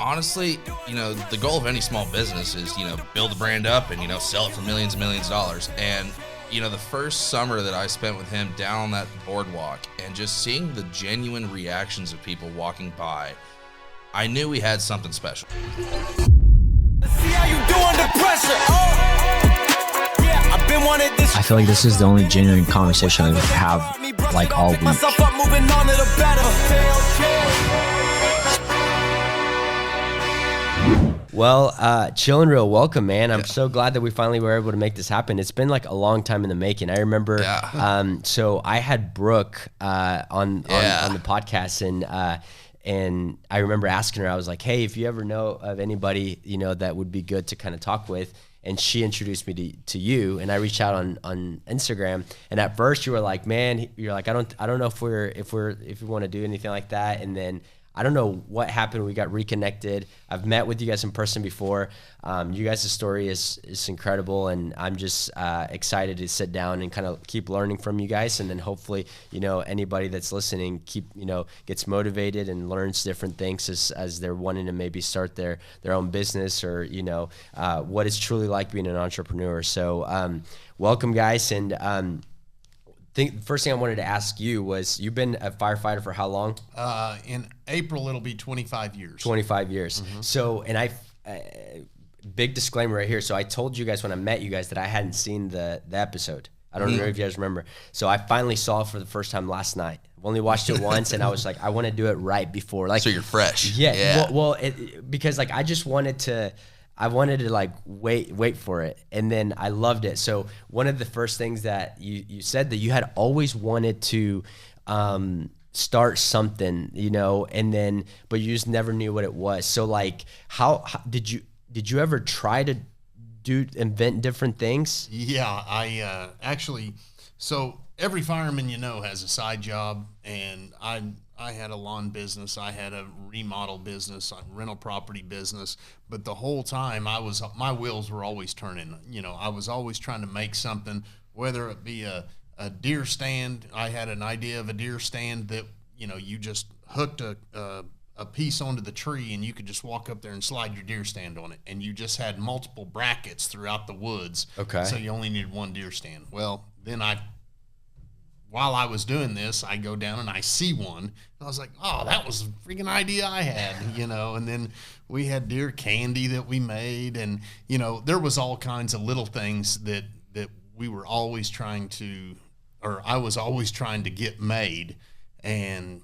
honestly, the goal of any small business is, build a brand up and, sell it for millions and millions of dollars. And, the first summer that I spent with him down on that boardwalk and just seeing the genuine reactions of people walking by, I knew we had something special. See how you do under pressure. Yeah, I've been wanted this. I feel like this is the only genuine conversation I have like all week. Myself up, moving on to the better. Well, Chill and Real, welcome, man. I'm so glad that we finally were able to make this happen. It's been like a long time in the making. I remember, so I had Brooke on the podcast, and I remember asking her, I was like, hey, if you ever know of anybody, that would be good to kind of talk with. And she introduced me to you, and I reached out on Instagram. And at first you were like, man, you're like, I don't know if we want to do anything like that. And then I don't know what happened. We got reconnected. I've met with you guys in person before. You guys' story is incredible, and I'm just excited to sit down and kind of keep learning from you guys. And then hopefully, anybody that's listening gets motivated and learns different things as they're wanting to maybe start their own business or what it's truly like being an entrepreneur. So welcome, guys, and. The first thing I wanted to ask you was, you've been a firefighter for how long? In April, it'll be 25 years. 25 years. Mm-hmm. So, and big disclaimer right here. So I told you guys when I met you guys that I hadn't seen the episode. I don't know if you guys remember. So I finally saw it for the first time last night. I've only watched it once, and I was like, I want to do it right before. Like, so you're fresh. Yeah. Well, because like I just wanted to. I wanted to like wait for it, and then I loved it. So one of the first things that you said that you had always wanted to start something, and then but you just never knew what it was. So like, how did you ever try to invent different things? Yeah, I actually. So every fireman has a side job, and I had a lawn business, I had a remodel business, a rental property business, but the whole time my wheels were always turning. I was always trying to make something, whether it be a deer stand. I had an idea of a deer stand that, you just hooked a piece onto the tree and you could just walk up there and slide your deer stand on it. And you just had multiple brackets throughout the woods. Okay. So you only needed one deer stand. Well, then while I was doing this, I go down and I see one. And I was like, oh, that was a freaking idea I had, And then we had deer candy that we made. And, there was all kinds of little things that we were always trying to, or I was always trying to get made. And,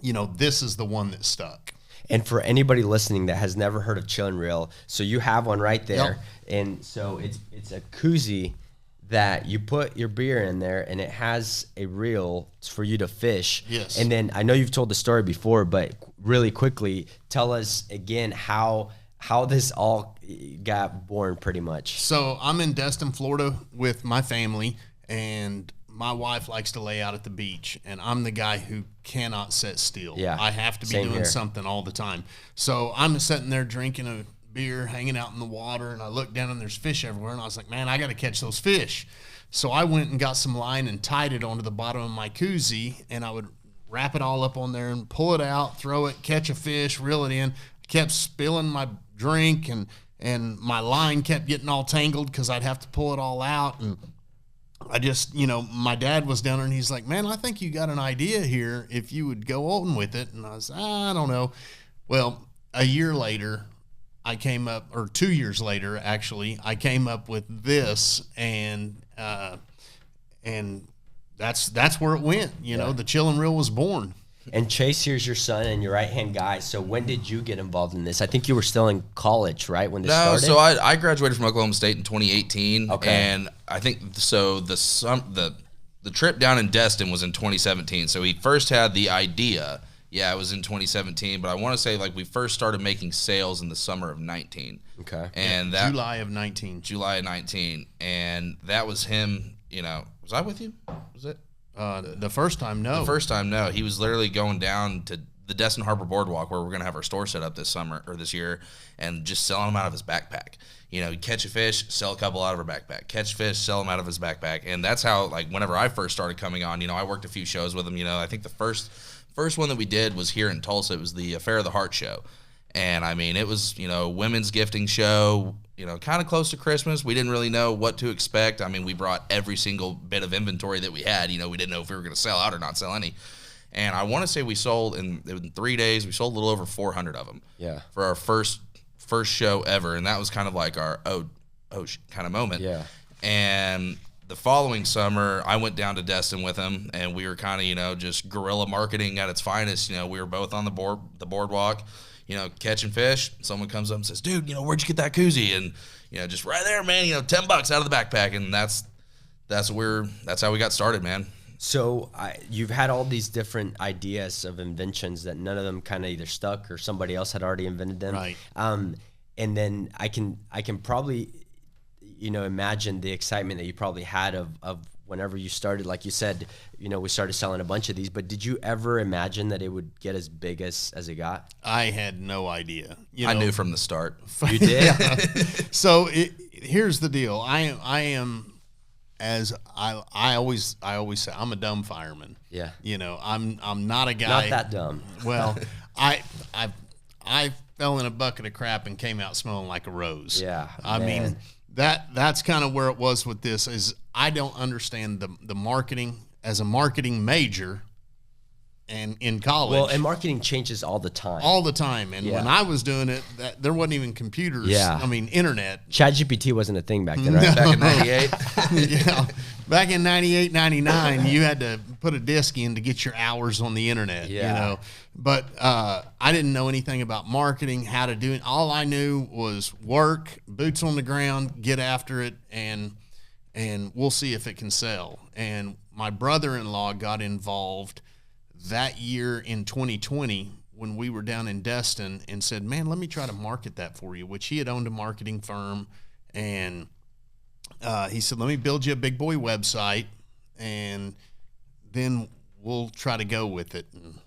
this is the one that stuck. And for anybody listening that has never heard of Chill and Real, so you have one right there. Yep. And so it's a koozie that you put your beer in there, and it has a reel for you to fish. Yes. And then I know you've told the story before, but really quickly, tell us again how this all got born pretty much. So I'm in Destin, Florida with my family, and my wife likes to lay out at the beach, and I'm the guy who cannot sit still. Yeah. I have to be doing something all the time. So I'm sitting there drinking a beer, hanging out in the water, and I looked down and there's fish everywhere, and I was like, man, I got to catch those fish. So I went and got some line and tied it onto the bottom of my koozie, and I would wrap it all up on there and pull it out, throw it, catch a fish, reel it in. I kept spilling my drink, and my line kept getting all tangled because I'd have to pull it all out. And I just, my dad was down there, and he's like, man, I think you got an idea here if you would go on with it. And I was, I don't know. Well, a year later, I came up, or 2 years later, actually, I came up with this, and that's where it went. The Chill and Real was born. And Chase, here's your son and your right-hand guy. So when did you get involved in this? I think you were still in college, right, when this started? No, so I graduated from Oklahoma State in 2018. Okay. And I think, so the trip down in Destin was in 2017. So he first had the idea. Yeah, it was in 2017, but I want to say we first started making sales in the summer of 19. Okay. And July of 19. July of 19. And that was him, was I with you? Was it? The first time, no. The first time, no. He was literally going down to the Destin Harbor Boardwalk where we're going to have our store set up this summer or this year and just selling them out of his backpack. He'd catch a fish, sell a couple out of her backpack. Catch fish, sell them out of his backpack. And that's how, whenever I first started coming on, I worked a few shows with him. I think the first one that we did was here in Tulsa. It was the Affair of the Heart show. And I mean, it was, women's gifting show, kind of close to Christmas. We didn't really know what to expect. I mean, we brought every single bit of inventory that we had. We didn't know if we were going to sell out or not sell any. And I want to say we sold in 3 days, we sold a little over 400 of them. Yeah. For our first show ever. And that was kind of like our kind of moment. Yeah. And the following summer, I went down to Destin with him, and we were kind of, just guerrilla marketing at its finest. We were both on the boardwalk, catching fish. Someone comes up and says, "Dude, where'd you get that koozie?" And just right there, man, $10 out of the backpack, and that's how we got started, man. So you've had all these different ideas of inventions that none of them kind of either stuck or somebody else had already invented them. Right. And then I can probably imagine the excitement that you probably had of whenever you started. Like you said, we started selling a bunch of these, but did you ever imagine that it would get as big as it got? I had no idea. I knew from the start. You did? So here's the deal. I am, as I always say, I'm a dumb fireman. Yeah. I'm not a guy. Not that dumb. Well, I fell in a bucket of crap and came out smelling like a rose. Yeah. I mean, that's kind of where it was with this. Is I don't understand the marketing as a marketing major, and in college. Well, and marketing changes all the time. All the time. And Yeah. when I was doing it, there wasn't even computers. Yeah. I mean, internet. ChatGPT wasn't a thing back then, right? Back in 98. Yeah. Back in 98, 99, you had to put a disc in to get your hours on the internet, Yeah. But I didn't know anything about marketing, how to do it. All I knew was work, boots on the ground, get after it, and we'll see if it can sell. And my brother-in-law got involved that year in 2020 when we were down in Destin and said, "Man, let me try to market that for you," which he had owned a marketing firm. And he said, "Let me build you a big boy website, and then we'll try to go with it." And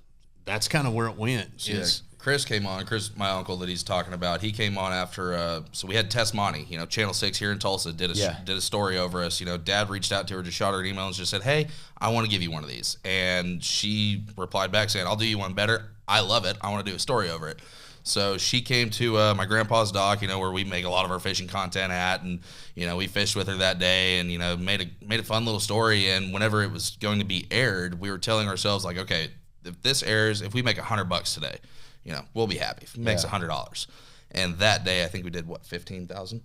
that's kind of where it went. Yeah, Chris came on. Chris, my uncle that he's talking about, he came on after. So we had Tess Monty, Channel 6 here in Tulsa, did a story over us. Dad reached out to her, just shot her an email and just said, "Hey, I want to give you one of these." And she replied back saying, "I'll do you one better. I love it. I want to do a story over it." So she came to my grandpa's dock, where we make a lot of our fishing content at, and we fished with her that day, and made a fun little story. And whenever it was going to be aired, we were telling ourselves like, okay, if this airs, if we make $100 today, we'll be happy. If it makes $100, and that day I think we did what, 15,000.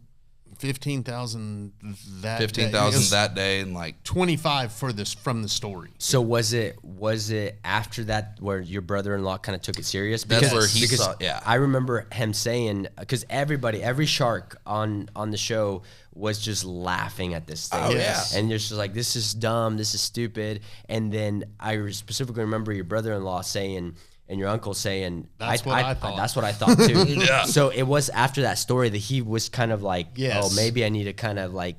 15,000 that 15,000 day. that day, and like 25 from the story. So was it after that where your brother-in-law kind of took it serious? That's where he saw. Yeah, I remember him saying, because every shark on the show was just laughing at this thing. Oh, yes. And you're just like, "This is dumb, this is stupid." And then I specifically remember your brother-in-law saying, and your uncle saying, That's what I thought. That's what I thought too. Yeah. So it was after that story that he was kind of like, Yes. "Oh, maybe I need to kind of like."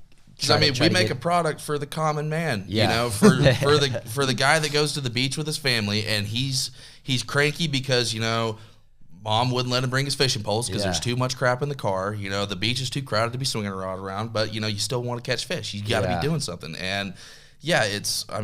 we make a product for the common man, Yeah. for the guy that goes to the beach with his family, and he's cranky because mom wouldn't let him bring his fishing poles because there's too much crap in the car. The beach is too crowded to be swinging around, but you still want to catch fish. You got to be doing something. And yeah,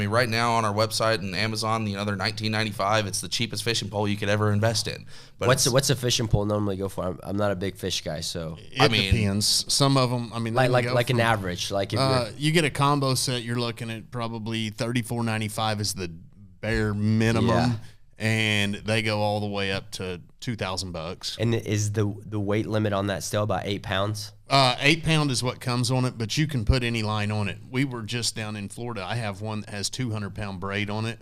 right now on our website and Amazon, they're $19.95. It's the cheapest fishing pole you could ever invest in. But what's a fishing pole normally go for? I'm not a big fish guy, so It depends. Some of them, like an average, like if you get a combo set, you're looking at probably $34.95 is the bare minimum. Yeah. And they go all the way up to $2,000. And is the weight limit on that still about 8 pounds? 8 pound is what comes on it, but you can put any line on it. We were just down in Florida. I have one that has 200-pound braid on it.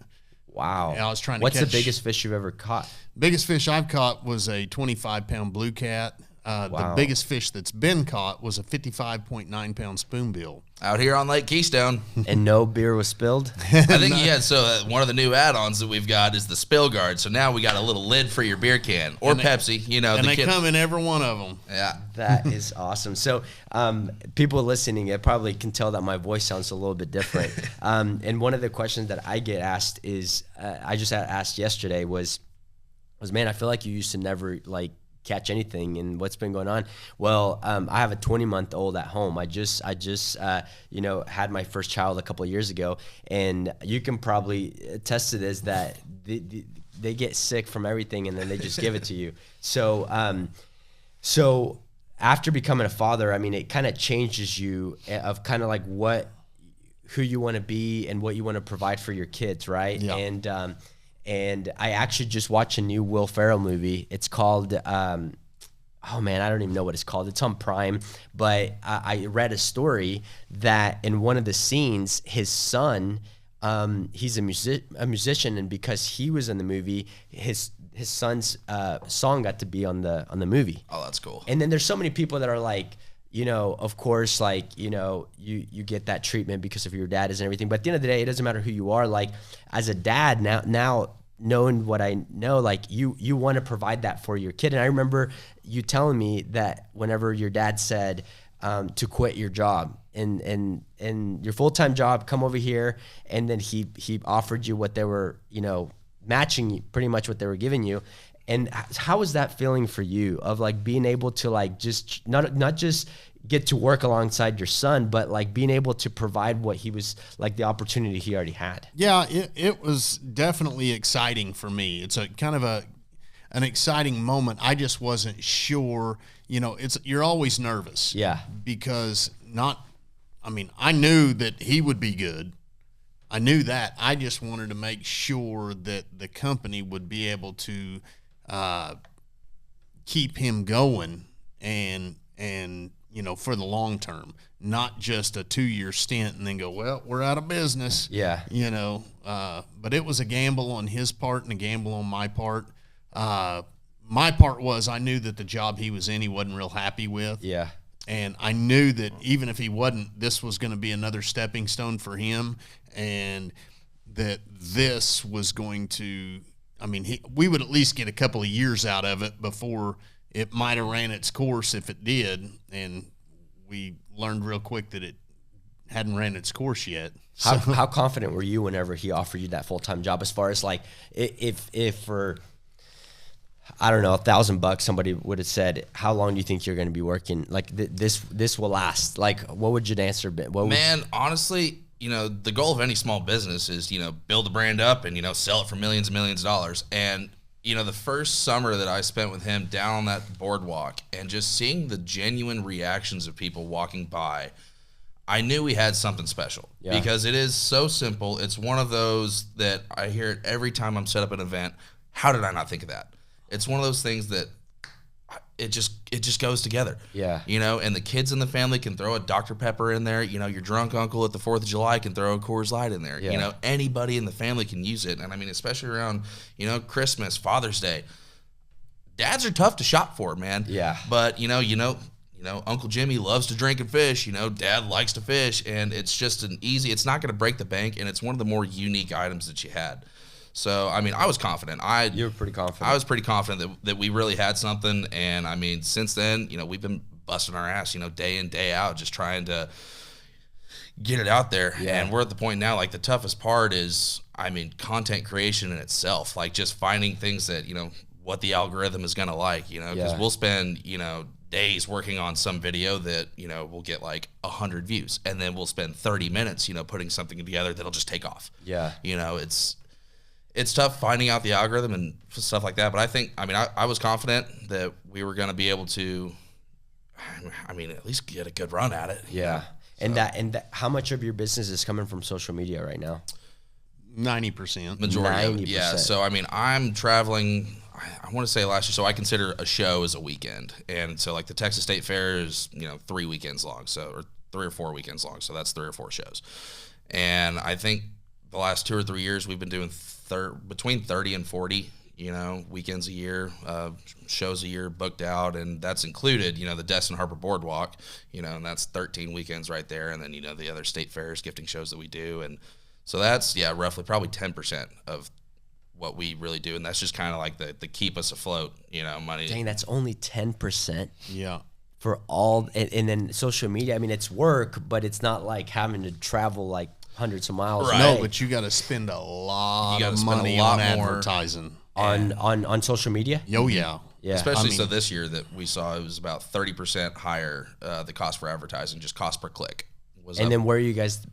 Wow. And I was trying to What's catch. the biggest fish you've ever caught? Biggest fish I've caught was a 25-pound blue cat. The Wow. biggest fish that's been caught was a 55.9-pound spoonbill. out here on Lake Keystone. And no beer was spilled? I think one of the new add-ons that we've got is the spill guard. So now we got a little lid for your beer can or Pepsi. And they come in every one of them. Yeah. That is awesome. So people listening, probably can tell that my voice sounds a little bit different. And one of the questions that I get asked is, I just asked yesterday was, man, I feel like you used to never catch anything, and what's been going on? Well, I have a 20-month-old at home. I just had my first child a couple of years ago, and you can probably attest to this, that they get sick from everything, and then they just give it to you. So so after becoming a father, I mean, it kind of changes you of kind of like who you want to be and what you want to provide for your kids, right? Yeah. And I actually just watched a new Will Ferrell movie. It's called oh man, I don't even know what it's called. It's on Prime, but I read a story that in one of the scenes, his son, he's a musician, and because he was in the movie, his son's song got to be on the movie. Oh, that's cool. And then there's so many people that are like, you know, of course, like, you know, you get that treatment because of your dad and everything. But at the end of the day, it doesn't matter who you are. Like, as a dad now knowing what I know, like you want to provide that for your kid. And I remember you telling me that whenever your dad said to quit your job and your full-time job, come over here, and then he offered you what they were, you know, matching pretty much what they were giving you. And how was that feeling for you of like being able to like just not just get to work alongside your son, but like being able to provide what he was like the opportunity he already had? Yeah, it was definitely exciting for me. It's a kind of an exciting moment. I just wasn't sure, you know, you're always nervous. Yeah. Because I knew that he would be good. I knew that. I just wanted to make sure that the company would be able to keep him going and you know, for the long term, not just a 2-year stint and then go, well, we're out of business. Yeah. You know, but it was a gamble on his part and a gamble on my part. My part was I knew that the job he was in, he wasn't real happy with. Yeah. And I knew that even if he wasn't, this was going to be another stepping stone for him, and that this was going to, we would at least get a couple of years out of it before it might have ran its course if it did. And we learned real quick that it hadn't ran its course yet. So. How confident were you whenever he offered you that full-time job, as far as like if for, I don't know, $1,000 somebody would have said, how long do you think you're going to be working? Like this will last. Like, what would your answer be? Honestly, you know, the goal of any small business is, you know, build a brand up and, you know, sell it for millions and millions of dollars. And, you know, the first summer that I spent with him down on that boardwalk and just seeing the genuine reactions of people walking by, I knew we had something special. Yeah. Because it is so simple. It's one of those that I hear it every time I'm set up an event. How did I not think of that? It's one of those things that it just goes together. Yeah. You know, and the kids in the family can throw a Dr. Pepper in there. You know, your drunk uncle at the 4th of July can throw a Coors Light in there. Yeah. You know, anybody in the family can use it. And I mean, especially around, you know, Christmas, Father's Day. Dads are tough to shop for, man. Yeah. But, you know, Uncle Jimmy loves to drink and fish. You know, Dad likes to fish. And it's just it's not going to break the bank. And it's one of the more unique items that you had. So, I mean, I was confident. You were pretty confident. I was pretty confident that we really had something. And, I mean, since then, you know, we've been busting our ass, you know, day in, day out, just trying to get it out there. Yeah. And we're at the point now, like, the toughest part is, I mean, content creation in itself. Like, just finding things that, you know, what the algorithm is going to like, you know, because we'll spend, you know, days working on some video that, you know, will get like 100 views. And then we'll spend 30 minutes, you know, putting something together that'll just take off. Yeah. You know, it's tough finding out the algorithm and stuff like that. But I think, I mean, I was confident that we were going to be able to, I mean, at least get a good run at it. Yeah. So. And that, how much of your business is coming from social media right now? 90%. Majority 90%. Of it. Yeah. So, I mean, I'm traveling, I want to say last year, so I consider a show as a weekend. And so, like, the Texas State Fair is, you know, 3 weekends long, or 3 or 4 weekends long. So that's 3 or 4 shows. And I think the last 2 or 3 years we've been doing between 30 and 40, you know, weekends a year, shows a year booked out, and that's included, you know, the Destin Harper Boardwalk, you know, and that's 13 weekends right there, and then, you know, the other state fairs, gifting shows that we do, and so that's, roughly probably 10% of what we really do, and that's just kind of like the keep us afloat, you know, money. Dang, that's only 10%. Yeah. For all, and then social media, I mean, it's work, but it's not like having to travel like hundreds of miles. Right. No, but you got to spend a lot of money on advertising on social media. Oh yeah, yeah. Especially so this year that we saw it was about 30% higher the cost for advertising, just cost per click. And then where are you guys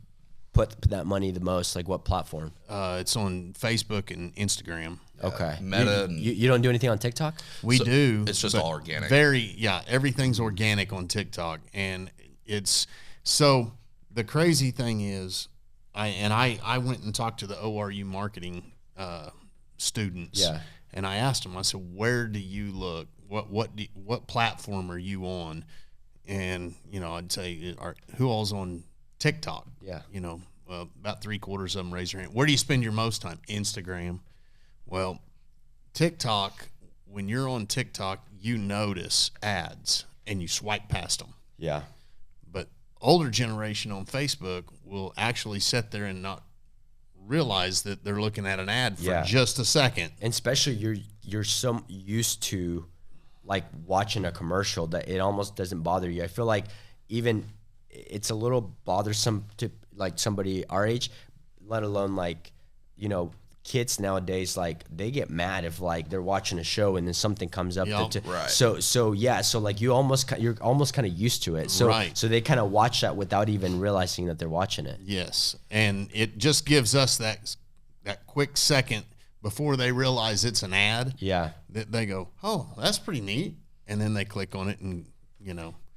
put that money the most? Like what platform? It's on Facebook and Instagram. Okay. Meta. You don't do anything on TikTok? We do. It's just all organic. Everything's organic on TikTok, and it's so. The crazy thing is, I went and talked to the ORU marketing students. Yeah. And I asked them. I said, "Where do you look? What platform are you on?" And I'd say, "Who all's on TikTok?" Yeah. About 3/4 of them raise their hand. Where do you spend your most time? Instagram. Well, TikTok. When you're on TikTok, you notice ads and you swipe past them. Yeah. But older generation on Facebook will actually sit there and not realize that they're looking at an ad for just a second. And especially you're so used to like watching a commercial that it almost doesn't bother you. I feel like even it's a little bothersome to like somebody our age, let alone like, kids nowadays, like they get mad if like they're watching a show and then something comes up. Right. So like you're almost kind of used to it. So Right. So they kind of watch that without even realizing that they're watching it. Yes, and it just gives us that quick second before they realize it's an ad. Yeah. That they go, "Oh, that's pretty neat," and then they click on it, and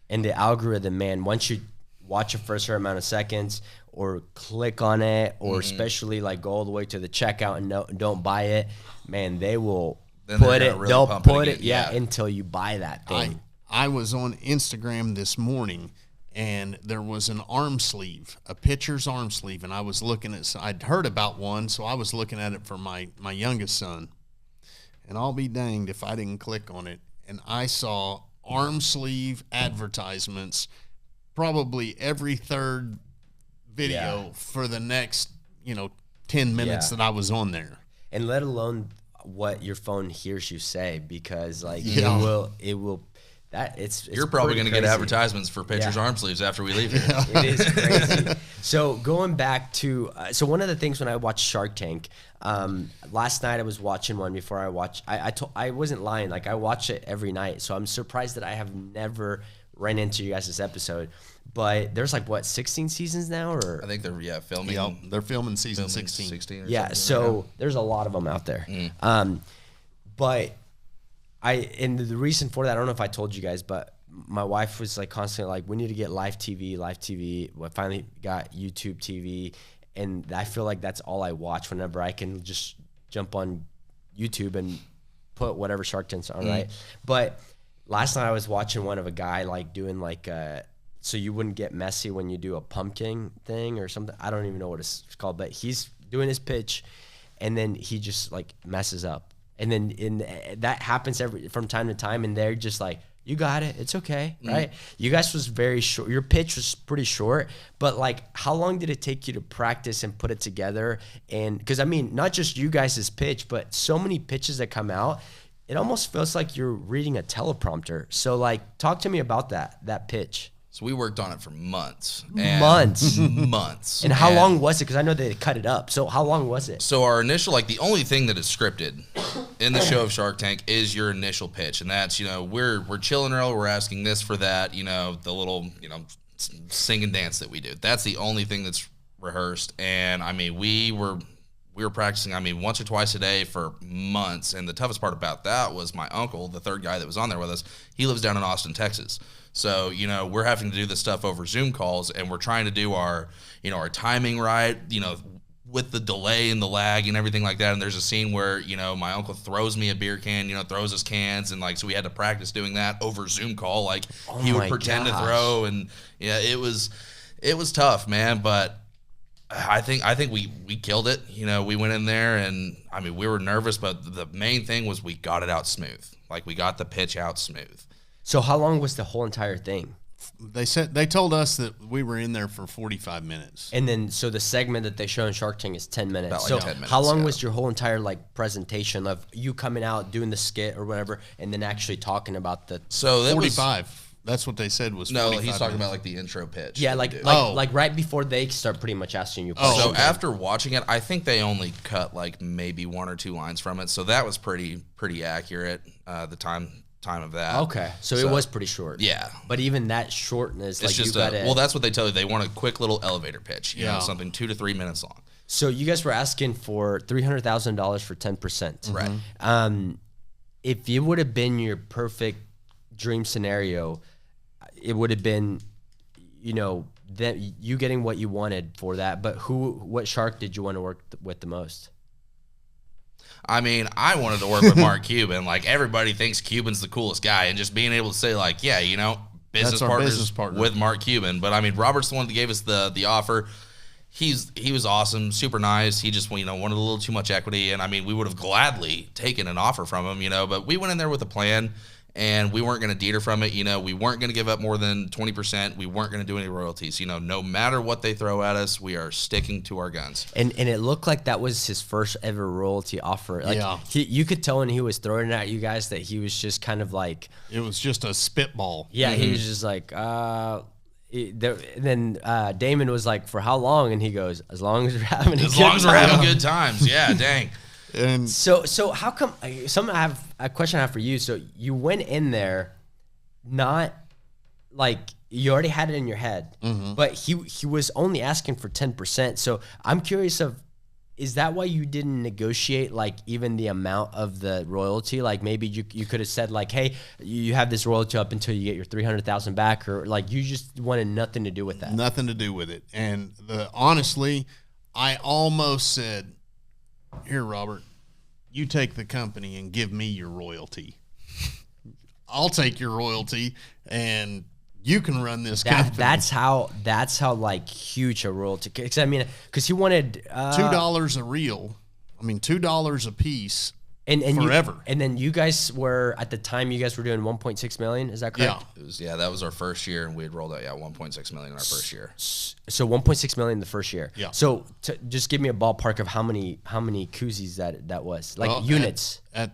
And the algorithm, man, once you watch it for a certain amount of seconds or click on it or especially like go all the way to the checkout and don't buy it, man, they will put it, really they'll put it, until you buy that thing. I was on Instagram this morning and there was an arm sleeve, a pitcher's arm sleeve, and I was looking at, I'd heard about one, so I was looking at it for my youngest son. And I'll be danged if I didn't click on it. And I saw arm sleeve advertisements probably every third video for the next 10 minutes that I was on there. And let alone what your phone hears you say, because like it will that it's You're probably going to get crazy. advertisements for pitchers' arm sleeves after we leave here. It is crazy. So going back to so one of the things when I watched Shark Tank, last night I was watching one before I watched. I wasn't lying. Like I watch it every night. So I'm surprised that I have never ran into you guys this episode. But there's like what 16 seasons now, or I think they're filming. Yep, they're filming season 16. Or so there's a lot of them out there. But and the reason for that, I don't know if I told you guys, but my wife was like constantly like, we need to get live TV. I finally got YouTube TV, and I feel like that's all I watch whenever I can just jump on YouTube and put whatever Shark Tank's on, right? But last night I was watching one of a guy like doing like so you wouldn't get messy when you do a pumpkin thing or something. I don't even know what it's called, but he's doing his pitch, and then he just like messes up. And then that happens from time to time, and they're just like, you got it, it's okay, right? You guys was very short. Your pitch was pretty short, but like, how long did it take you to practice and put it together? And because I mean, not just you guys' pitch, but so many pitches that come out, it almost feels like you're reading a teleprompter. So like, talk to me about that pitch. So we worked on it for months. Months. And how long was it? Because I know they cut it up. So how long was it? So our initial, like the only thing that is scripted in the show of Shark Tank is your initial pitch. And that's, we're chilling early. We're asking this for that, the little, sing and dance that we do. That's the only thing that's rehearsed. And I mean, we were practicing, once or twice a day for months. And the toughest part about that was my uncle, the third guy that was on there with us. He lives down in Austin, Texas. So, we're having to do this stuff over Zoom calls, and we're trying to do our timing right, with the delay and the lag and everything like that. And there's a scene where, my uncle throws me a beer can, throws us cans. And like, so we had to practice doing that over Zoom call. Like he would pretend to throw, and it was tough, man. But I think we killed it. We went in there, and we were nervous, but the main thing was we got it out smooth. Like we got the pitch out smooth. So how long was the whole entire thing? They told us that we were in there for 45 minutes. And then so the segment that they show in Shark Tank is 10 minutes. About like so 10 minutes, how long was your whole entire like presentation of you coming out doing the skit or whatever, and then actually talking about the? So that 45. That's what they said was. No, 45 he's talking minutes. about like the intro pitch. Yeah, like right before they start pretty much asking you questions. So after watching it, I think they only cut like maybe one or two lines from it. So that was pretty accurate. The time time of that. Okay, so it was pretty short. Yeah. But even that shortness, It's like just you got well, that's what they tell you. They want a quick little elevator pitch, you know, something 2 to 3 minutes long. So you guys were asking for $300,000 for 10%. Right. If it would have been your perfect dream scenario, it would have been, you know, that you getting what you wanted for that. But what shark did you want to work with the most? I mean, I wanted to work with Mark Cuban. Like, everybody thinks Cuban's the coolest guy, and just being able to say, like, yeah, you know, business partner with Mark Cuban. But I mean, Robert's the one that gave us the offer. He was awesome, super nice. He just, you know, wanted a little too much equity, and I mean, we would have gladly taken an offer from him, you know, but we went in there with a plan, and we weren't going to deter from it. You know, we weren't going to give up more than 20%. We weren't going to do any royalties. You know, no matter what they throw at us, we are sticking to our guns. And it looked like that was his first ever royalty offer. Like, you could tell when he was throwing it at you guys that he was just kind of like, it was just a spitball. Yeah, he was just like, then Damon was like, for how long? And he goes, as long as we're having good times. Yeah, dang. And so how come? I have a question I have for you. So you went in there, not like you already had it in your head, but he was only asking for 10%. So I'm curious is that why you didn't negotiate like even the amount of the royalty? Like maybe you could have said like, hey, you have this royalty up until you get your 300,000 back, or like you just wanted nothing to do with that. Nothing to do with it. And honestly, I almost said, here, Robert, you take the company and give me your royalty. I'll take your royalty and you can run this company. That's how like huge a royalty. Cause I mean, because he wanted $2 a reel. I mean, $2 a piece. And forever. And then you guys were, at the time, you guys were doing 1.6 million. Is that correct? Yeah. That was our first year, and we had rolled out 1.6 million in our first year. So 1.6 million the first year. Yeah. So just give me a ballpark of how many koozies that was, like units. At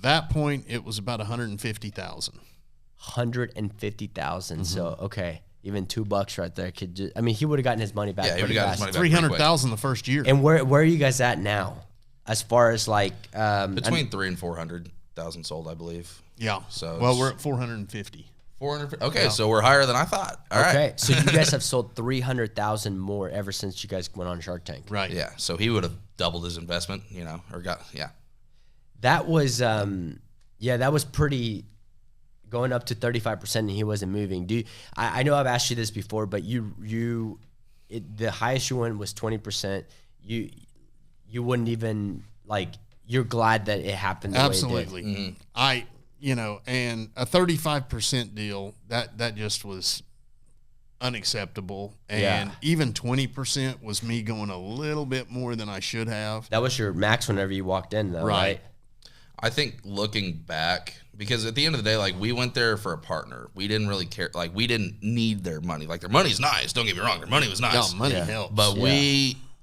that point, it was about 150,000. 150,000. So okay, even $2 right there could just, I mean, he would have gotten his money back. Yeah, he would have gotten his money back. 300,000 the first year. And where are you guys at now? As far as like between 300,000 and 400,000 sold, I believe. Yeah. So we're at 450. 450. Okay, so we're higher than I thought. All right. So you guys have sold 300,000 more ever since you guys went on Shark Tank. Right. Yeah. So he would have doubled his investment, That was that was pretty, going up to 35% and he wasn't moving. I know I've asked you this before, but the highest you went was 20%. You wouldn't even, like, you're glad that it happened the Absolutely. way it did. And a 35% deal, that just was unacceptable. And even 20% was me going a little bit more than I should have. That was your max whenever you walked in, though, right? I think looking back, because at the end of the day, like, we went there for a partner. We didn't really care. Like, we didn't need their money. Like, their money's nice. Don't get me wrong. Their money was nice. No, money helps. But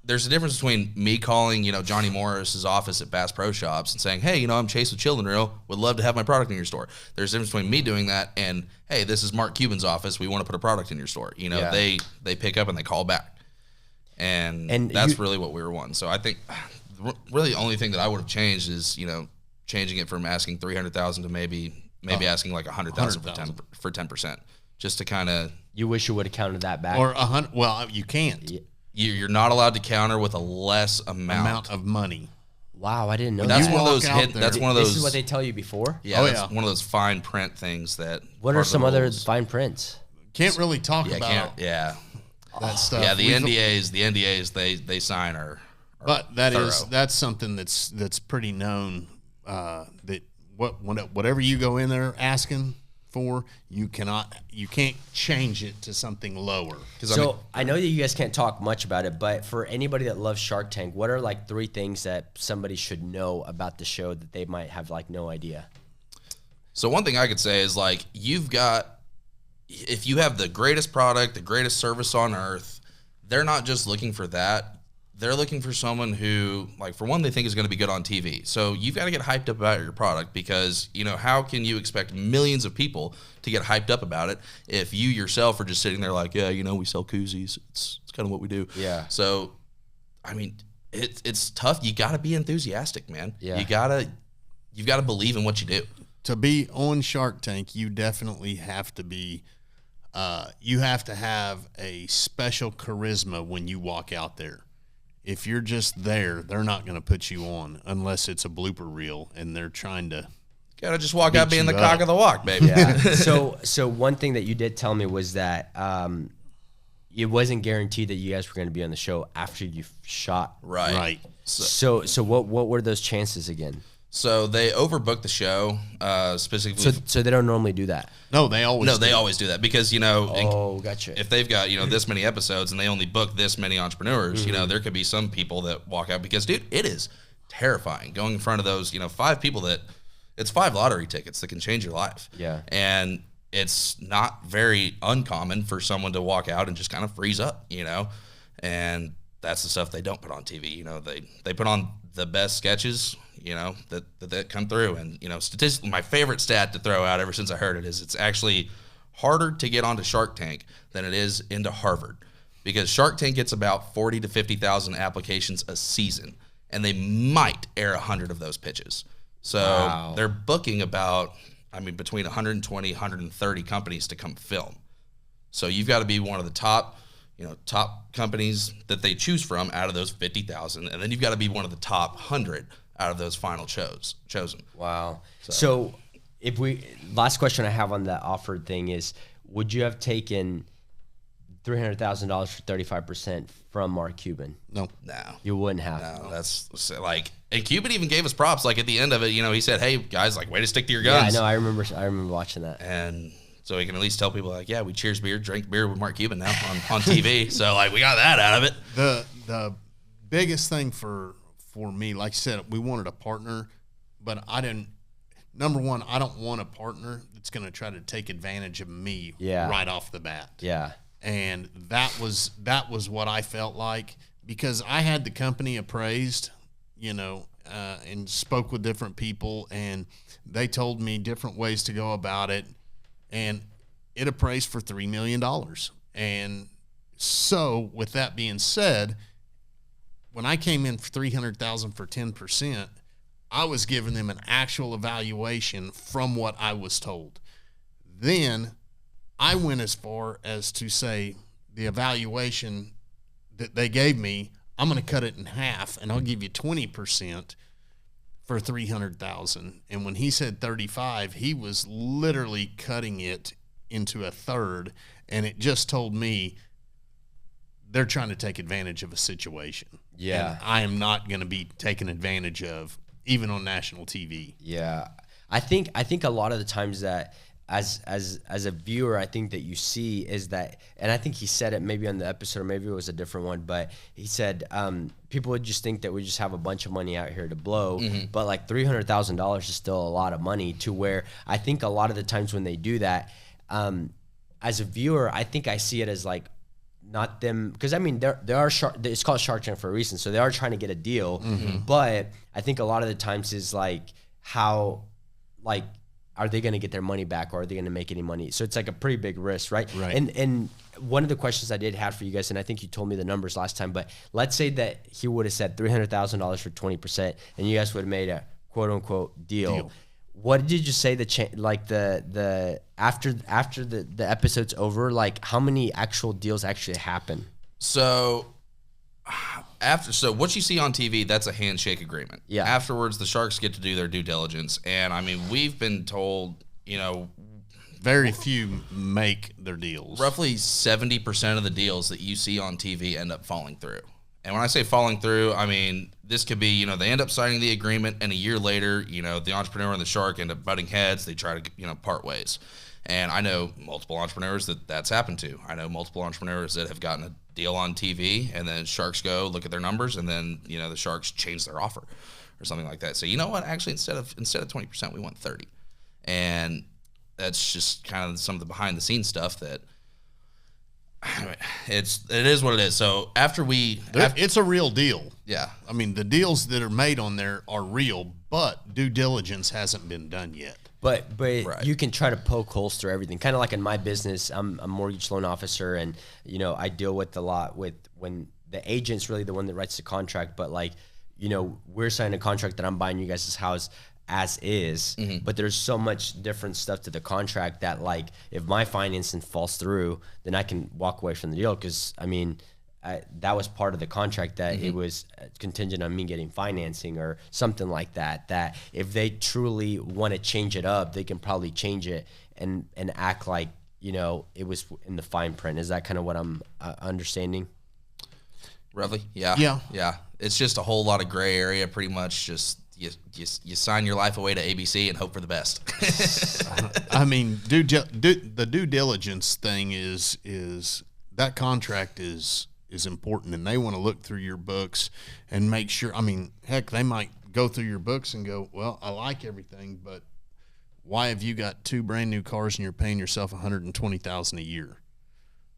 there's a difference between me calling, Johnny Morris's office at Bass Pro Shops and saying, hey, I'm Chase with Children Reel. Would love to have my product in your store. There's a difference between me doing that and, hey, this is Mark Cuban's office. We want to put a product in your store. They pick up and they call back. And that's really what we were wanting. So I think really the only thing that I would have changed is, changing it from asking 300,000 to maybe asking like 100,000 for 10%, just to kind of. You wish you would have counted that back. Or 100. Well, you can't. Yeah. You're not allowed to counter with a less amount of money. Wow, I didn't know that's that. One of those that's one of those. This is what they tell you before? Yeah, that's one of those fine print things that. What are some other fine prints? Can't really talk about that stuff. Yeah, the NDAs they sign are but that's something that's pretty known, that whatever you go in there asking for, you can't change it to something lower. So I know that you guys can't talk much about it, but for anybody that loves Shark Tank, what are like 3 things that somebody should know about the show that they might have like no idea? So one thing I could say is, like, if you have the greatest product, the greatest service on earth, they're not just looking for that. They're looking for someone who, like, for one, they think is going to be good on TV. So you've got to get hyped up about your product, because, how can you expect millions of people to get hyped up about it if you yourself are just sitting there like, we sell koozies. It's kind of what we do. Yeah. So, I mean, it's tough. You got to be enthusiastic, man. Yeah. You've got to believe in what you do. to be on Shark Tank, you definitely have to be. You have to have a special charisma when you walk out there. If you're just there, they're not going to put you on unless it's a blooper reel and they're trying to. Gotta just walk out being the cock of the walk, baby. Yeah. So one thing that you did tell me was that it wasn't guaranteed that you guys were going to be on the show after you shot. Right. So what were those chances again? So they overbooked the show specifically. So they don't normally do that. No, they always do that because Gotcha. if they've got this many episodes and they only book this many entrepreneurs, there could be some people that walk out because dude, it is terrifying going in front of those 5 people that it's 5 lottery tickets that can change your life. Yeah, and it's not very uncommon for someone to walk out and just kind of freeze up, and that's the stuff they don't put on TV. They put on the best sketches, that come through. And, statistically, my favorite stat to throw out ever since I heard it is it's actually harder to get onto Shark Tank than it is into Harvard, because Shark Tank gets about 40 to 50,000 applications a season, and they might air 100 of those pitches. So they're booking about, between 120, 130 companies to come film. So you've got to be one of the top companies that they choose from out of those 50,000, and then you've got to be one of the top 100 out of those final chosen. Wow. So if last question I have on the offered thing is, would you have taken $300,000 for 35% from Mark Cuban? No, you wouldn't have. No, that's and Cuban even gave us props. Like at the end of it, he said, "Hey guys, way to stick to your guns." Yeah, I know. I remember watching that. And so he can at least tell people we cheers beer, drink beer with Mark Cuban now on TV. So we got that out of it. The biggest thing for me, like I said, we wanted a partner, but I didn't. Number one, I don't want a partner that's going to try to take advantage of me right off the bat. Yeah. And that was what I felt like, because I had the company appraised, and spoke with different people, and they told me different ways to go about it, and it appraised for $3 million. And so with that being said, when I came in for $300,000 for 10%, I was giving them an actual evaluation from what I was told. Then I went as far as to say the evaluation that they gave me, I'm going to cut it in half, and I'll give you 20% for $300,000. And when he said 35, he was literally cutting it into a third, and it just told me they're trying to take advantage of a situation. Yeah. And I am not going to be taken advantage of, even on national TV. Yeah. I think a lot of the times that as a viewer, I think that you see is that, and I think he said it maybe on the episode, or maybe it was a different one, but he said people would just think that we just have a bunch of money out here to blow, but $300,000 is still a lot of money, to where I think a lot of the times when they do that, as a viewer, I think I see it as not them, because there are it's called Shark Tank for a reason, so they are trying to get a deal, but I think a lot of the times is how are they going to get their money back, or are they going to make any money? So it's a pretty big risk, right? Right. And one of the questions I did have for you guys, and I think you told me the numbers last time, but let's say that he would have said $300,000 for 20%, and you guys would have made a quote unquote deal. What did you say the after the episode's over, how many actual deals actually happen? So what you see on TV, that's a handshake agreement. Yeah. Afterwards, the Sharks get to do their due diligence, and we've been told, very few make their deals. Roughly 70% of the deals that you see on TV end up falling through. And when I say falling through, this could be, they end up signing the agreement, and a year later, the entrepreneur and the shark end up butting heads. They try to, part ways. And I know multiple entrepreneurs that's happened to. I know multiple entrepreneurs that have gotten a deal on TV, and then sharks go look at their numbers, and then, the sharks change their offer or something like that. So, you know what? Actually, instead of 20%, we want 30. And that's just kind of some of the behind the scenes stuff that it is what it is. So it's a real deal. Yeah. The deals that are made on there are real, but due diligence hasn't been done yet. But Right. You can try to poke holes through everything. Kind of like in my business, I'm a mortgage loan officer, and I deal with a lot with when the agent's really the one that writes the contract. But we're signing a contract that I'm buying you guys' house as is, but there's so much different stuff to the contract that, like, if my financing falls through, then I can walk away from the deal. Because I mean, that was part of the contract, that it was contingent on me getting financing or something like that. That if they truly want to change it up, they can probably change it and act like, you know, it was in the fine print. Is that kind of what I'm understanding? Roughly, yeah. It's just a whole lot of gray area. Pretty much, just you sign your life away to ABC and hope for the best. I mean, the due diligence thing is that contract is important, and they want to look through your books and make sure. I mean, heck, they might go through your books and go, well, I like everything, but why have you got 2 brand new cars and you're paying yourself $120,000 a year?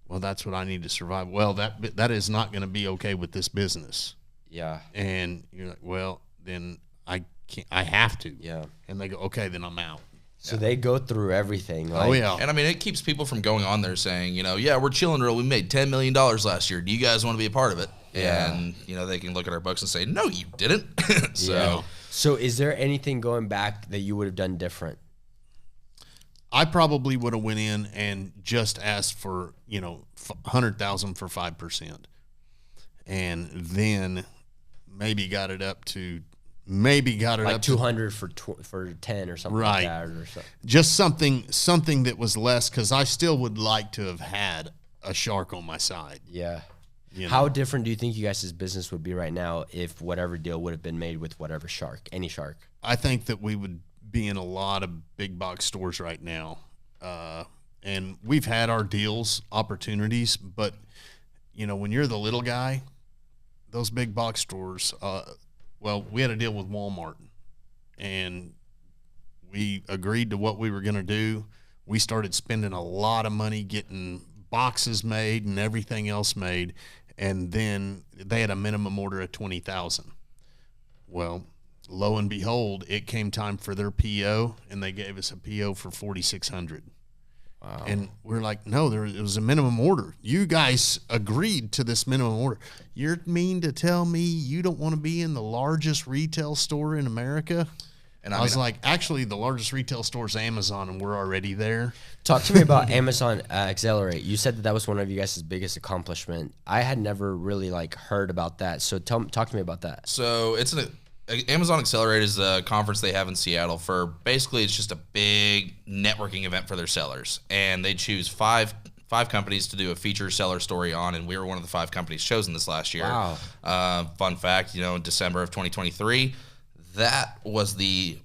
Well, that's what I need to survive. Well, that is not going to be okay with this business. Yeah. And you're like, well, then I can't. I have to. Yeah. And they go, okay, then I'm out. So they go through everything. Like, Oh yeah. And I mean, it keeps people from going on there saying, you know, yeah, we're chilling real. We made $10 million last year. Do you guys want to be a part of it? Yeah. And, you know, they can look at our books and say, no, you didn't. So, Yeah. So is there anything going back that you would have done different? I probably would have went in and just asked for, you know, 100,000 for 5%, and then maybe got it up to like up 200 for 10 or something Right. like that, or something. just something that was less, because I still would like to have had a shark on my side. Yeah. You know? How different do you think you guys' business would be right now if whatever deal would have been made with whatever shark, any shark? I think that we would be in a lot of big box stores right now. And we've had our deals, opportunities, but, you know, when you're the little guy, those big box stores, well, we had a deal with Walmart, and we agreed to what we were going to do. We started spending a lot of money getting boxes made and everything else made, and then they had a minimum order of 20,000. Well, lo and behold, it came time for their PO, and they gave us a PO for 4,600. Wow. And we're like, no, it was a minimum order. You guys agreed to this minimum order. You're mean to tell me you don't want to be in the largest retail store in America? And I was like, actually, the largest retail store is Amazon, and we're already there. Talk to me about Amazon Accelerate. You said that was one of you guys' biggest accomplishment. I had never really heard about that. So talk to me about that. So it's Amazon Accelerate is a conference they have in Seattle for basically it's just a big networking event for their sellers, and they choose five companies to do a feature seller story on, and we were one of the 5 companies chosen this last year. Wow. Fun fact, in December of 2023, that was the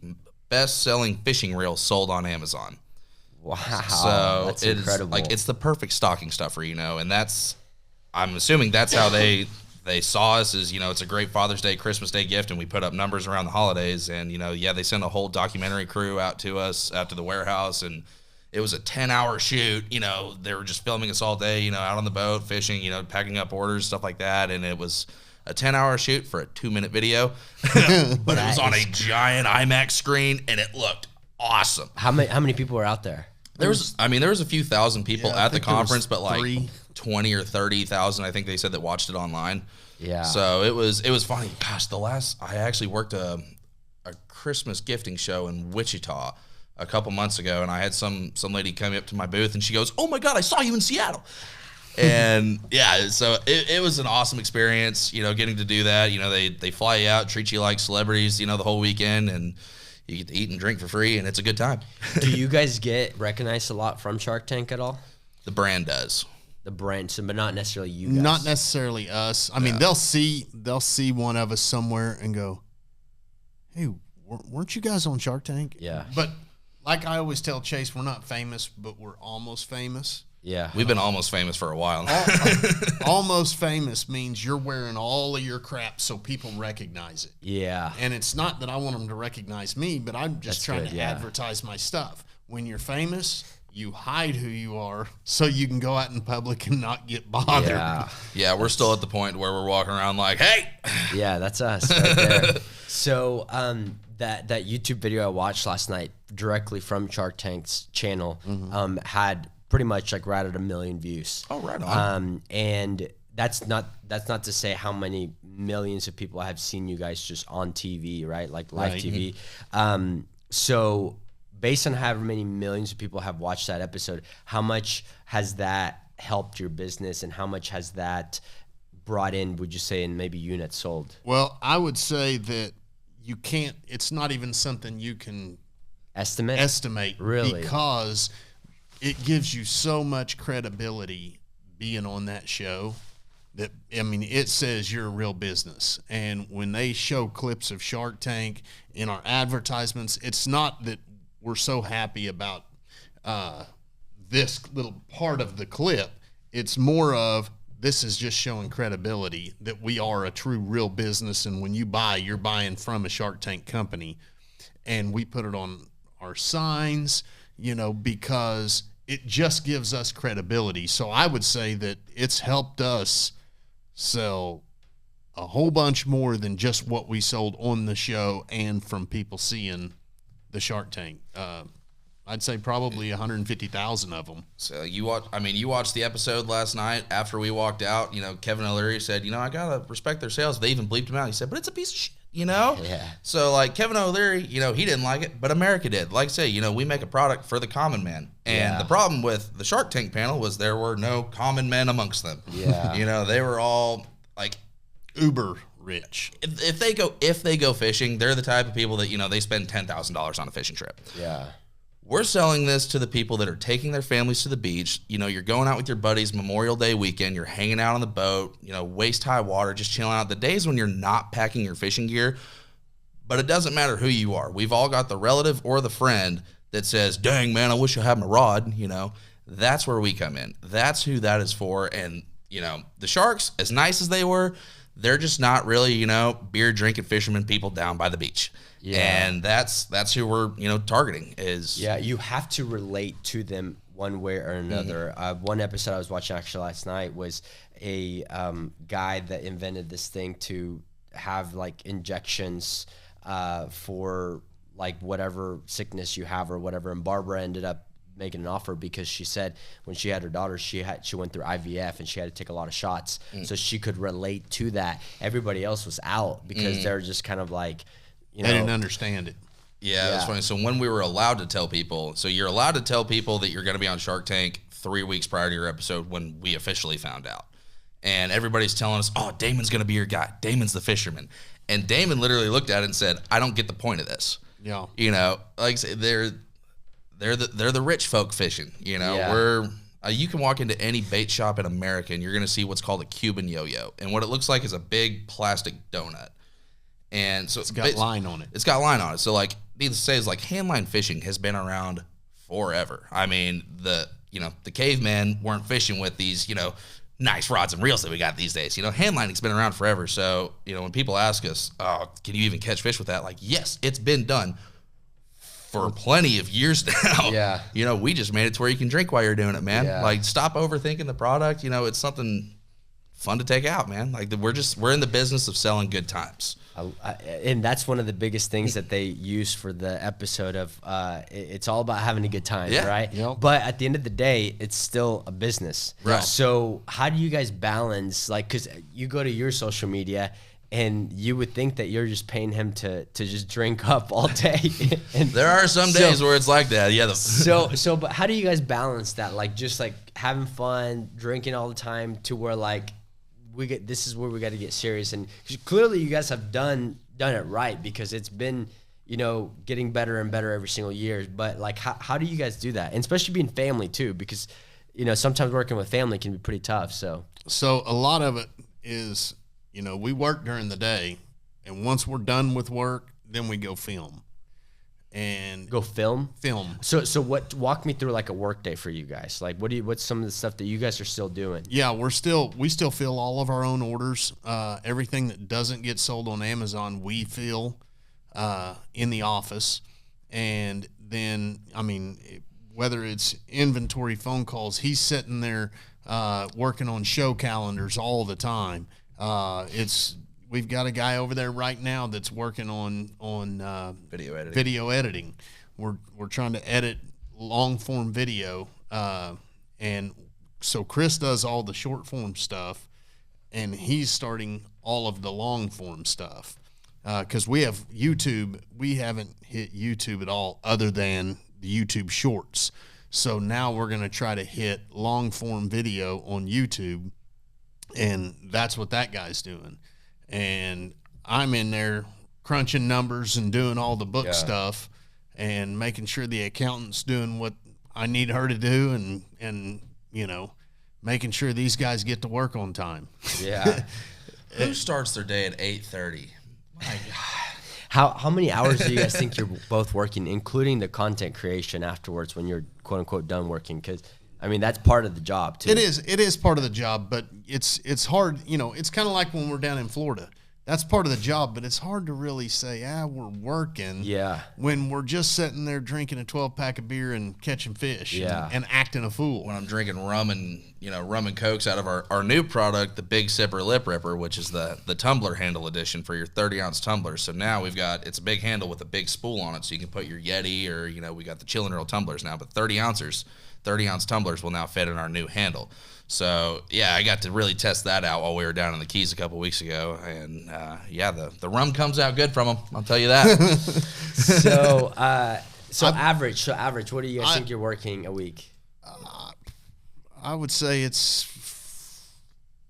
best-selling fishing reel sold on Amazon. Wow. So that's it's incredible. it's the perfect stocking stuffer, and I'm assuming that's how they saw us as, it's a great Father's Day, Christmas Day gift, and we put up numbers around the holidays. And, they sent a whole documentary crew out to us, out to the warehouse, and it was a 10-hour shoot. They were just filming us all day, out on the boat, fishing, packing up orders, stuff like that. And it was a 10-hour shoot for a 2-minute video, but it was on a giant IMAX screen, and it looked awesome. How many people were out there? There was a few thousand people at the conference, but 20 or 30,000, I think they said, that watched it online. Yeah. So it was funny. Gosh, I actually worked a Christmas gifting show in Wichita a couple months ago, and I had some lady come up to my booth, and she goes, "Oh my God, I saw you in Seattle." And yeah, so it was an awesome experience, getting to do that. They fly you out, treat you like celebrities, the whole weekend, and you get to eat and drink for free, and it's a good time. Do you guys get recognized a lot from Shark Tank at all? The brand does. The brand, but not necessarily you guys. Not necessarily us. I mean, they'll see one of us somewhere and go, "Hey, weren't you guys on Shark Tank?" Yeah. But like I always tell Chase, we're not famous, but we're almost famous. Yeah. We've been almost famous for a while now. Almost famous means you're wearing all of your crap so people recognize it. Yeah. And it's not that I want them to recognize me, but I'm just trying to yeah. advertise my stuff. When you're famous, you hide who you are so you can go out in public and not get bothered. Yeah. Yeah, we're still at the point where we're walking around like, "Hey." Yeah, that's us right there. So that YouTube video I watched last night directly from Shark Tank's channel had pretty much right at 1 million views. Oh, right on. And that's not to say how many millions of people have seen you guys just on TV, right? Like live TV. So based on however many millions of people have watched that episode, how much has that helped your business, and how much has that brought in, would you say, in maybe units sold? Well, I would say that it's not even something you can estimate really, because it gives you so much credibility being on that show that, I mean, it says you're a real business. And when they show clips of Shark Tank in our advertisements, it's not that we're so happy about this little part of the clip. It's more of, this is just showing credibility that we are a true real business. And when you buy, you're buying from a Shark Tank company. And we put it on our signs, because it just gives us credibility. So I would say that it's helped us sell a whole bunch more than just what we sold on the show and from people seeing the Shark Tank. I'd say probably 150,000 of them. So you watched the episode last night after we walked out. Kevin O'Leary said, I gotta respect their sales. They even bleeped him out. He said, but it's a piece of shit. Yeah. So like Kevin O'Leary, he didn't like it, but America did. Like I say, we make a product for the common man. And the problem with the Shark Tank panel was there were no common men amongst them. Yeah. They were all like uber rich. If they go fishing, they're the type of people that, they spend $10,000 on a fishing trip. Yeah. We're selling this to the people that are taking their families to the beach. You're going out with your buddies Memorial Day weekend. You're hanging out on the boat, waist high water, just chilling out. The days when you're not packing your fishing gear, but it doesn't matter who you are. We've all got the relative or the friend that says, dang, man, I wish I had my rod. That's where we come in. That's who that is for. And, the Sharks, as nice as they were, they're just not really, beer drinking fishermen people down by the beach. Yeah. And that's who we're, targeting is. Yeah, you have to relate to them one way or another. One episode I was watching actually last night was a guy that invented this thing to have like injections for like whatever sickness you have or whatever. And Barbara ended up making an offer because she said when she had her daughter, she went through IVF and she had to take a lot of shots. So she could relate to that. Everybody else was out because they're just kind of like, they didn't understand it. Yeah, that's funny. So when we were allowed to tell people, so you're allowed to tell people that you're going to be on Shark Tank 3 weeks prior to your episode when we officially found out. And everybody's telling us, oh, Damon's going to be your guy. Damon's the fisherman. And Damon literally looked at it and said, I don't get the point of this. Yeah. Like I say, they're the rich folk fishing. We're you can walk into any bait shop in America and you're going to see what's called a Cuban yo-yo. And what it looks like is a big plastic donut. And so it's got line on it. It's got line on it. So like, needless to say, is like handline fishing has been around forever. I mean, the cavemen weren't fishing with these, nice rods and reels that we got these days. Handlining's been around forever. So, when people ask us, oh, can you even catch fish with that? Like, yes, it's been done for plenty of years now. Yeah. We just made it to where you can drink while you're doing it, man. Yeah. Like, stop overthinking the product. It's something fun to take out, man. Like, we're in the business of selling good times. And that's one of the biggest things that they use for the episode of it's all about having a good time, right? Yep. But at the end of the day, it's still a business. Right. So how do you guys balance, like, because you go to your social media and you would think that you're just paying him to just drink up all day. And there are some days where it's like that. Yeah. But how do you guys balance that? Like, just like having fun, drinking all the time to where like, this is where we got to get serious, and clearly you guys have done it right because it's been getting better and better every single year. But like, how do you guys do that, and especially being family too, because sometimes working with family can be pretty tough. So a lot of it is we work during the day, and once we're done with work, then we go film. And go film. So walk me through like a work day for you guys. Like what's some of the stuff that you guys are still doing? Yeah, we still fill all of our own orders. Everything that doesn't get sold on Amazon, we fill in the office. And then, whether it's inventory, phone calls, he's sitting there working on show calendars all the time. We've got a guy over there right now that's working on video editing. We're trying to edit long form video, and so Chris does all the short form stuff, and he's starting all of the long form stuff. Because we have YouTube, we haven't hit YouTube at all other than the YouTube Shorts. So now we're going to try to hit long form video on YouTube, and that's what that guy's doing. And I'm in there crunching numbers and doing all the book stuff and making sure the accountant's doing what I need her to do, and you know, making sure these guys get to work on time. Yeah. Who starts their day at 8:30? My God. How many hours do you guys think you're both working, including the content creation afterwards when you're quote unquote done working? Because I mean that's part of the job too. It is part of the job, but it's hard. You know, it's kind of like when we're down in Florida. That's part of the job, but it's hard to really say, we're working. Yeah. When we're just sitting there drinking a 12-pack of beer and catching fish. And acting a fool. When I'm drinking rum and cokes out of our new product, the Big Sipper Lip Ripper, which is the tumbler handle edition for your 30-ounce tumbler. So now it's a big handle with a big spool on it, so you can put your Yeti or we got the Chillin' Earl tumblers now, but 30-ounce tumblers will now fit in our new handle. So yeah, I got to really test that out while we were down in the Keys a couple weeks ago, and the rum comes out good from them. I'll tell you that. So average. What do you guys think you're working a week? I would say it's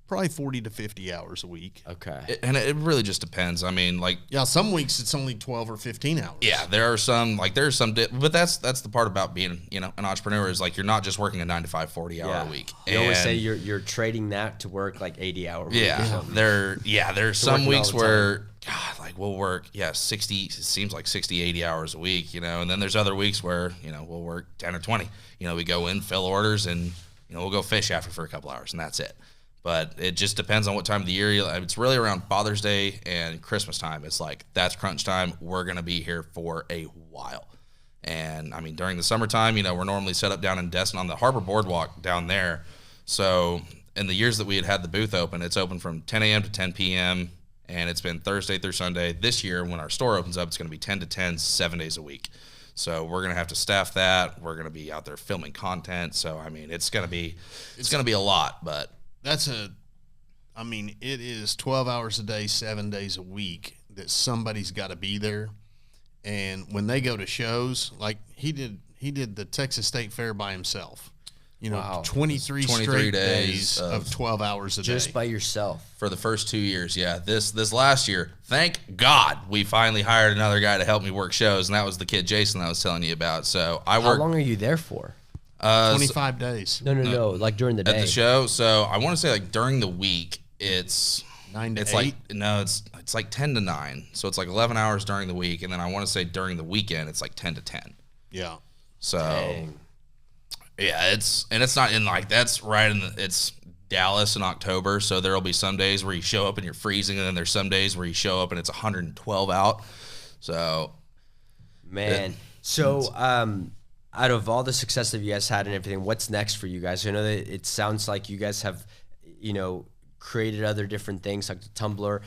probably 40 to 50 hours a week. Okay. And it really just depends. I mean, some weeks it's only 12 or 15 hours. Yeah, there are some, but that's the part about being, an entrepreneur is you're not just working a 9 to 5, 40-hour a week. You always say you're trading that to work 80-hour week. Yeah, there's some weeks where, God, we'll work, 60, it seems like 60, 80 hours a week, and then there's other weeks where, we'll work 10 or 20. We go in, fill orders, and, we'll go fish after for a couple hours, and that's it. But it just depends on what time of the year. It's really around Father's Day and Christmas time. It's that's crunch time. We're going to be here for a while. And, I mean, during the summertime, we're normally set up down in Destin on the Harbor Boardwalk down there. So in the years that we had the booth open, it's open from 10 a.m. to 10 p.m., and it's been Thursday through Sunday. This year, when our store opens up, it's going to be 10 to 10, 7 days a week. So we're going to have to staff that. We're going to be out there filming content. So, I mean, it's going to be a lot, but it is 12 hours a day, 7 days a week that somebody's got to be there. And when they go to shows, he did the Texas State Fair by himself. 23 straight days of 12 hours a day. Just by yourself. For the first 2 years, yeah. This last year, thank God, we finally hired another guy to help me work shows, and that was the kid Jason that I was telling you about. So How long are you there for? 25 days. No. During the day. At the show. So I want to say during the week, it's 9 to 8. It's 10 to 9. So it's 11 hours during the week, and then I want to say during the weekend, it's 10 to 10. Yeah. So Dang. Yeah, it's not in that's right in it's Dallas in October, so there'll be some days where you show up and you're freezing, and then there's some days where you show up and it's 112 out. So man. Out of all the success that you guys had and everything, what's next for you guys? I know that it sounds like you guys have, created other different things like the Tumblr.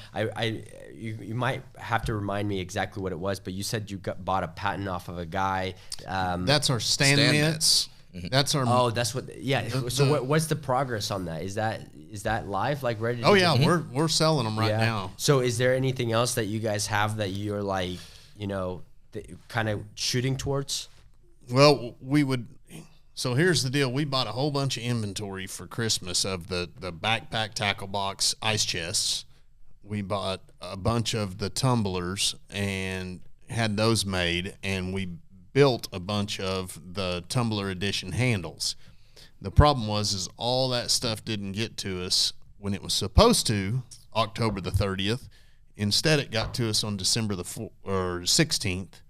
You might have to remind me exactly what it was, but you said you bought a patent off of a guy. That's our stand mitts. That's our. Oh, that's what. Yeah. So what's the progress on that? Is that live? Ready? Oh yeah, we're selling them right now. So is there anything else that you guys have that you're kind of shooting towards? Well, we would. So here's the deal: we bought a whole bunch of inventory for Christmas of the backpack tackle box ice chests. We bought a bunch of the tumblers and had those made, and we built a bunch of the tumbler edition handles. The problem was all that stuff didn't get to us when it was supposed to, October the 30th. Instead, it got to us on December the 16th,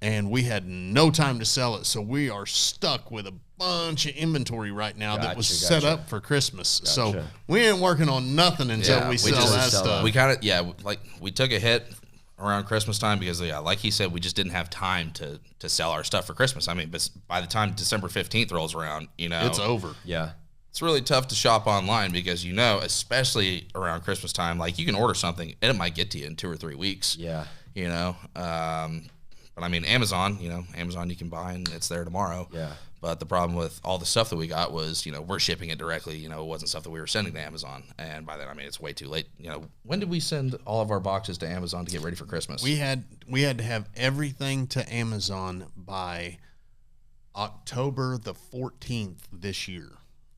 and we had no time to sell it. So we are stuck with a bunch of inventory right now that was set up for Christmas. So we ain't working on nothing until we sell that stuff. We kind of, we took a hit around Christmas time because, like he said, we just didn't have time to sell our stuff for Christmas. I mean, but by the time December 15th rolls around, it's over. Yeah. It's really tough to shop online because, especially around Christmas time, you can order something and it might get to you in 2 or 3 weeks. Yeah. But But I mean, Amazon, Amazon you can buy and it's there tomorrow. Yeah. But the problem with all the stuff that we got was, we're shipping it directly. It wasn't stuff that we were sending to Amazon. And by then, I mean, it's way too late. When did we send all of our boxes to Amazon to get ready for Christmas? We had to have everything to Amazon by October the 14th this year.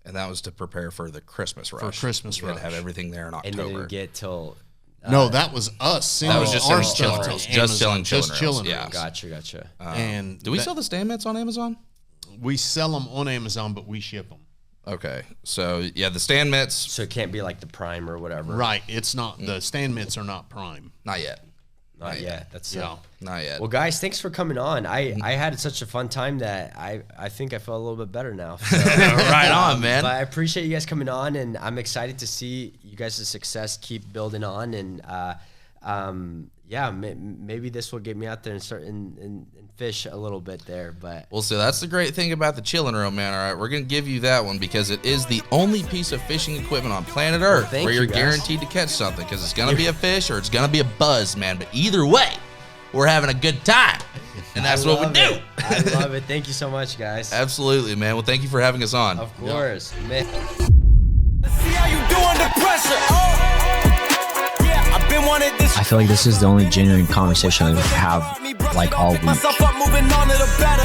And that was to prepare for the Christmas rush. For Christmas we rush. Had to have everything there in October. And they didn't get till... no, that was us. That was just our selling stuff chillin' to rails. Just selling Amazon, chillin' chillin' rails, yeah. rails. Gotcha. And do we sell the stand mitts on Amazon? We sell them on Amazon, but we ship them. Okay. So, yeah, the stand mitts. So it can't be like the Prime or whatever. Right. It's not. The stand mitts are not Prime. Not yet. Not yet. That's Yeah. Not yet. Well, guys, thanks for coming on. I had such a fun time that I think I feel a little bit better now. So, right on, man. But I appreciate you guys coming on, and I'm excited to see you guys' success keep building on. And maybe this will get me out there and start and fish a little bit there. But well, so that's the great thing about the chillin' reel, man. All right, we're gonna give you that one because it is the only piece of fishing equipment on planet Earth where you're guaranteed to catch something, because it's gonna be a fish or it's gonna be a buzz, man. But either way, we're having a good time, and that's what we do. I love it. Thank you so much, guys. Absolutely, man. Well, thank you for having us on. Of course, man. Let's see how you do under pressure. Yeah, I've been wanted this. I feel like this is the only genuine conversation I have like all week. Myself up, moving on to the better.